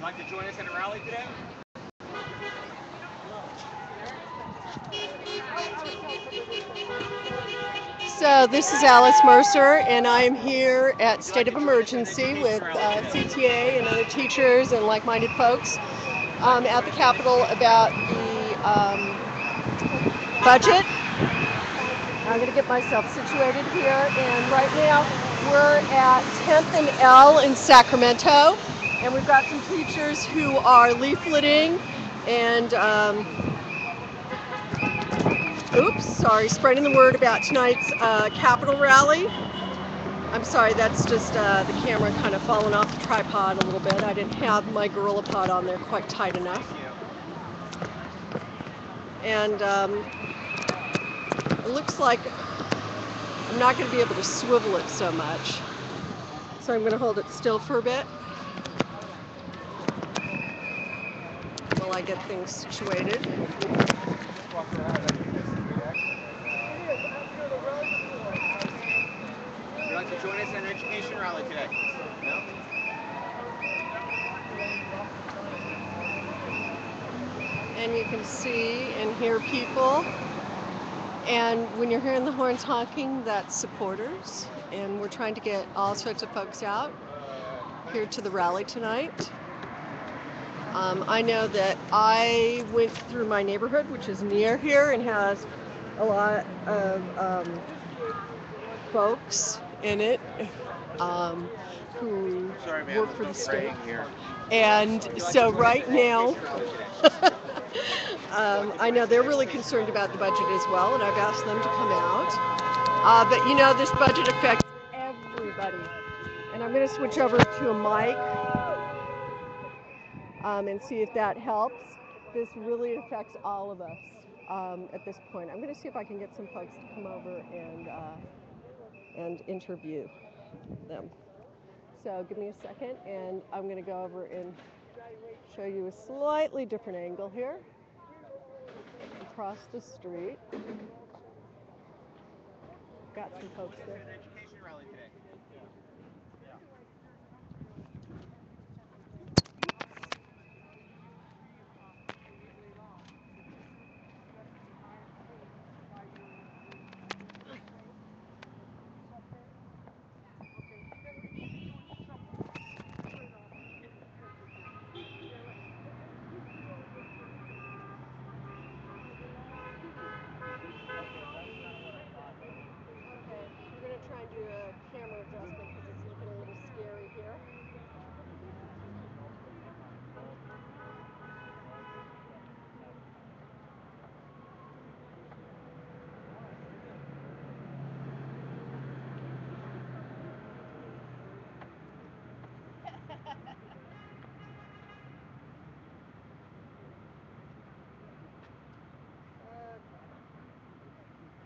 like to join us at a rally today? So this is Alice Mercer, and I'm here at State of Emergency with CTA and other teachers and like-minded folks at the Capitol about the budget. I'm going to get myself situated here, and right now we're at 10th and L in Sacramento, and we've got some teachers who are leafleting and spreading the word about tonight's Capitol rally. I'm sorry, that's just the camera kind of falling off the tripod a little bit. I didn't have my Gorilla Pod on there quite tight enough. And it looks like I'm not going to be able to swivel it so much. So I'm going to hold it still for a bit while I get things situated. Would you like to join us at an education rally today? No? And you can see and hear people. And when you're hearing the horns honking, that's supporters. And we're trying to get all sorts of folks out here to the rally tonight. I know that I went through my neighborhood, which is near here, and has a lot of folks in it who work for the state. And so right now, I know they're really concerned about the budget as well, and I've asked them to come out. But you know, this budget affects everybody. And I'm going to switch over to a mic and see if that helps. This really affects all of us at this point. I'm going to see if I can get some folks to come over and interview them. So give me a second, and I'm going to go over and show you a slightly different angle here. Across the street. Got some folks there. Education rally today. I'm going to try and do a camera adjustment because it's looking a little scary here.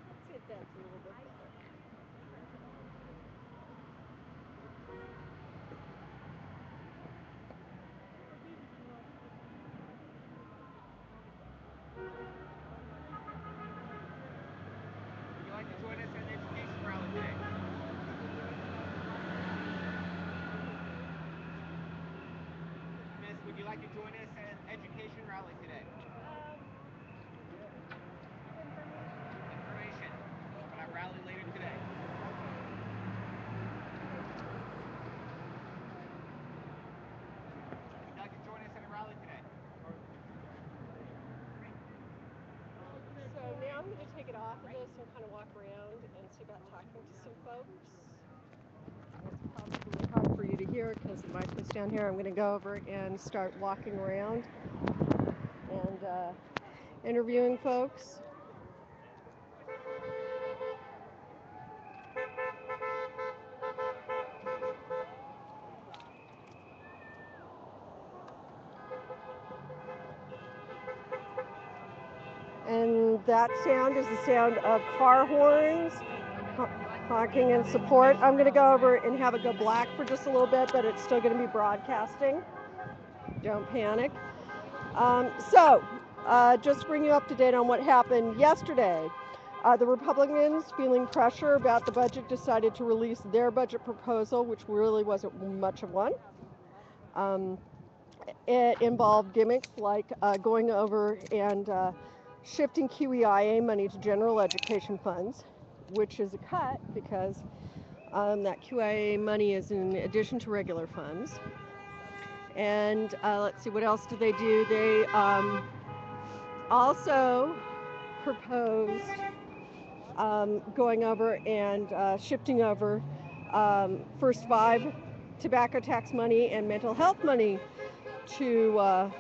Let's see if that's a little bit better. Would you like to join us at an education rally today? Miss, would you like to join us at an education rally today? Information about our rally later today. Would you like to join us at a rally today? So now I'm going to take it off of this and kind of walk around and see about talking to some folks. It's probably hard for you to hear because the mic is down here. I'm going to go over and start walking around and interviewing folks. And that sound is the sound of car horns honking in support. I'm going to go over and have it go black for just a little bit, but it's still going to be broadcasting. Don't panic. Just to bring you up to date on what happened yesterday. The Republicans, feeling pressure about the budget, decided to release their budget proposal, which really wasn't much of one. it involved gimmicks like going over and shifting QEIA money to general education funds, which is a cut because that QIA money is in addition to regular funds. And let's see, what else did they do? They also proposed going over and shifting over first five tobacco tax money and mental health money to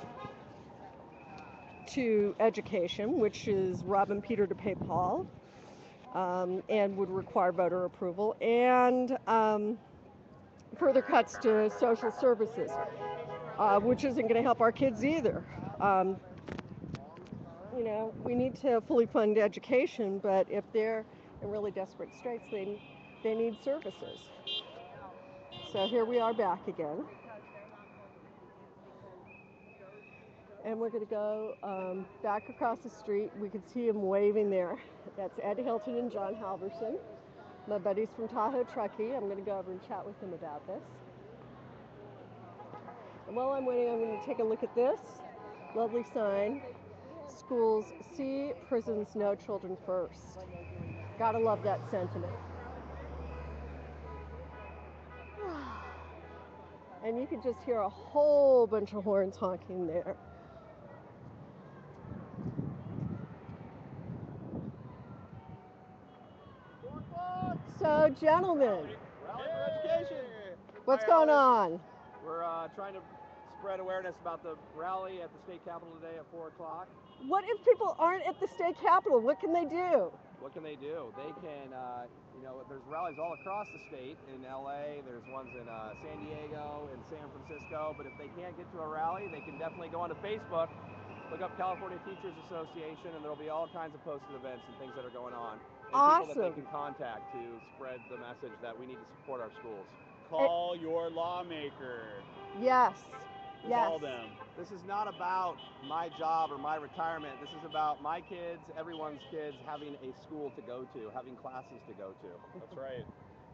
education, which is robbing Peter to pay Paul, and would require voter approval, and further cuts to social services, which isn't going to help our kids either. You know, we need to fully fund education, but if they're in really desperate straits, they need services. So here we are back again. And we're going to go back across the street. We can see him waving there. That's Ed Hilton and John Halverson, my buddies from Tahoe Truckee. I'm going to go over and chat with them about this. And while I'm waiting, I'm going to take a look at this lovely sign. Schools see, prisons know children first. Gotta love that sentiment. And you can just hear a whole bunch of horns honking there. So, gentlemen, Rally for Education. what's Hi, going Alice. on? We're trying to spread awareness about the rally at the state capitol today at 4 o'clock. What if people aren't at the state capitol? What can they do? What can they do? They can, there's rallies all across the state. In LA, there's ones in San Diego and San Francisco. But if they can't get to a rally, they can definitely go onto Facebook, look up California Teachers Association, and there'll be all kinds of posted events and things that are going on. And Awesome. people that they can contact to spread the message that we need to support our schools. Call your lawmaker. Yes. Call them. This is not about my job or my retirement. This is about my kids, everyone's kids, having a school to go to, having classes to go to. That's right.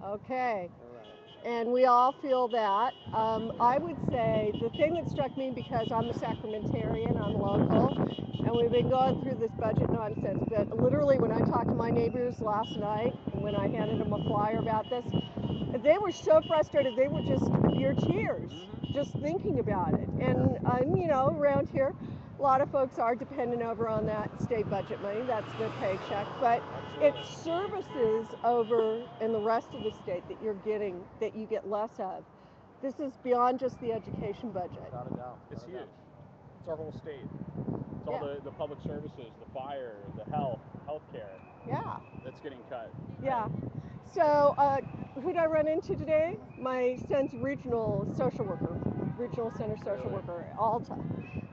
Okay. All right. And we all feel that. I would say the thing that struck me, because I'm a Sacramentarian, I'm local, and we've been going through this budget nonsense, but literally when I talked to my neighbors last night, when I handed them a flyer about this, they were so frustrated, they were just near tears, just thinking about it. And, around here, a lot of folks are dependent over on that state budget money, that's their paycheck, but it's services over in the rest of the state that you're getting, that you get less of. This is beyond just the education budget. Without a doubt. It's Without a huge. doubt. It's our whole state. It's all the public services, the fire, the healthcare Yeah. that's getting cut. Yeah. So, who did I run into today? My son's regional social worker, regional center social worker, Alta.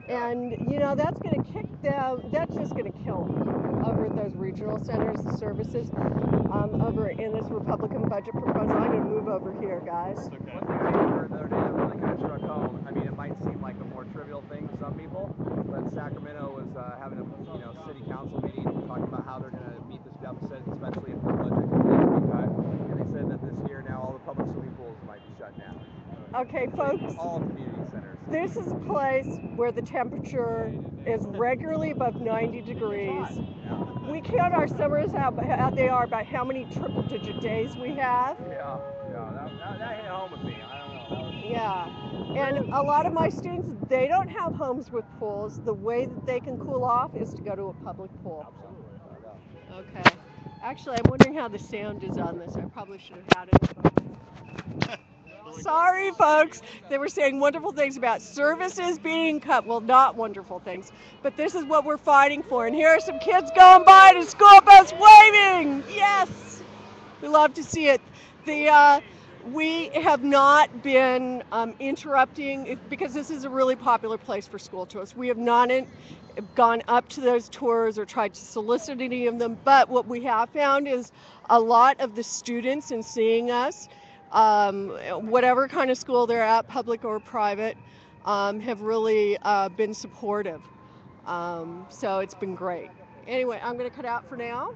And, that's going to kick them, that's just going to kill them over at those regional centers, the services. Over in this Republican budget proposal, I'm going to move over here, guys. It's okay. One thing I heard the other day that really kind of struck home, I mean, it might seem like a more trivial thing to some people, but Sacramento was having a city council meeting talking about how they're going to meet this deficit, especially if the budget continues to be cut. And they said that this year now all the public swimming pools might be shut down. Okay, folks. All community centers. This is a place where the temperature is regularly above 90 degrees. We count our summers how they are by how many triple-digit days we have. Yeah, that hit home with me. I don't know. Yeah, and a lot of my students, they don't have homes with pools. The way that they can cool off is to go to a public pool. Absolutely. Okay. Actually, I'm wondering how the sound is on this. I probably should have had it. Sorry, folks. They were saying wonderful things about services being cut. Well, not wonderful things, but this is what we're fighting for. And here are some kids going by in a school bus waving. Yes, we love to see it. We have not been interrupting, because this is a really popular place for school tours. We have not gone up to those tours or tried to solicit any of them, but what we have found is a lot of the students, in seeing us, whatever kind of school they're at, public or private, have really been supportive. So it's been great. Anyway, I'm going to cut out for now.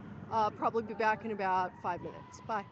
Probably be back in about 5 minutes. Bye.